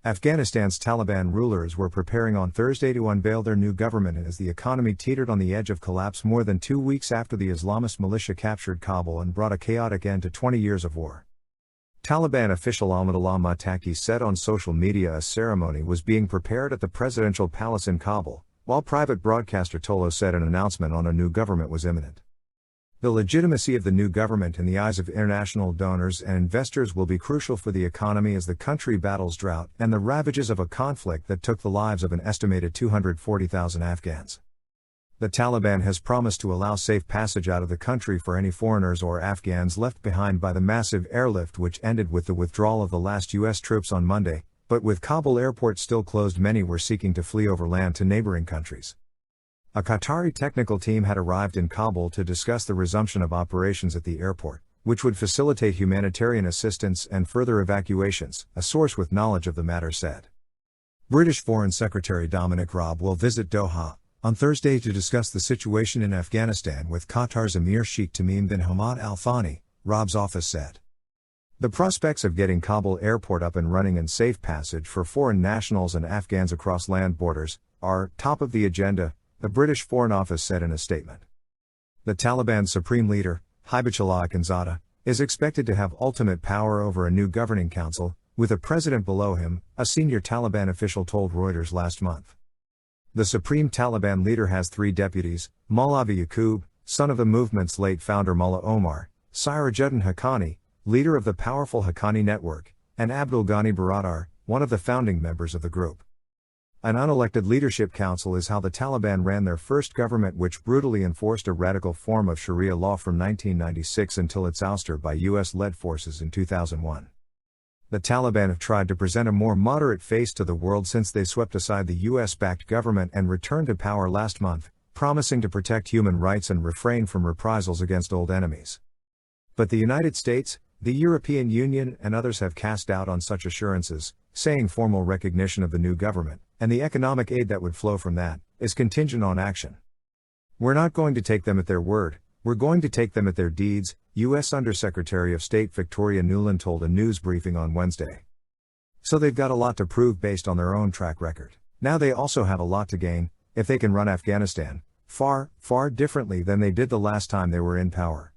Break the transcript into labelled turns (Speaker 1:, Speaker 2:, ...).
Speaker 1: Afghanistan's Taliban rulers were preparing on Thursday to unveil their new government as the economy teetered on the edge of collapse more than 2 weeks after the Islamist militia captured Kabul and brought a chaotic end to 20 years of war. Taliban official Ahmadullah Muttaqi said on social media a ceremony was being prepared at the presidential palace in Kabul, while private broadcaster Tolo said an announcement on a new government was imminent. The legitimacy of the new government in the eyes of international donors and investors will be crucial for the economy as the country battles drought and the ravages of a conflict that took the lives of an estimated 240,000 Afghans. The Taliban has promised to allow safe passage out of the country for any foreigners or Afghans left behind by the massive airlift which ended with the withdrawal of the last U.S. troops on Monday, but with Kabul airport still closed, many were seeking to flee overland to neighboring countries. A Qatari technical team had arrived in Kabul to discuss the resumption of operations at the airport, which would facilitate humanitarian assistance and further evacuations, a source with knowledge of the matter said. British Foreign Secretary Dominic Raab will visit Doha on Thursday to discuss the situation in Afghanistan with Qatar's Emir Sheikh Tamim bin Hamad Al Thani, Raab's office said. The prospects of getting Kabul airport up and running and safe passage for foreign nationals and Afghans across land borders are top of the agenda, the British Foreign Office said in a statement. The Taliban's supreme leader, Hibatullah Akhundzada, is expected to have ultimate power over a new governing council, with a president below him, a senior Taliban official told Reuters last month. The supreme Taliban leader has 3 deputies, Maulavi Yaqub, son of the movement's late founder Mullah Omar, Sirajuddin Haqqani, leader of the powerful Haqqani network, and Abdul Ghani Baradar, one of the founding members of the group. An unelected leadership council is how the Taliban ran their first government, which brutally enforced a radical form of Sharia law from 1996 until its ouster by US-led forces in 2001. The Taliban have tried to present a more moderate face to the world since they swept aside the US-backed government and returned to power last month, promising to protect human rights and refrain from reprisals against old enemies. But the United States, the European Union and others have cast doubt on such assurances, saying formal recognition of the new government, and the economic aid that would flow from that, is contingent on action. We're not going to take them at their word, we're going to take them at their deeds, U.S. Undersecretary of State Victoria Nuland told a news briefing on Wednesday. So they've got a lot to prove based on their own track record. Now they also have a lot to gain, if they can run Afghanistan, far, far differently than they did the last time they were in power.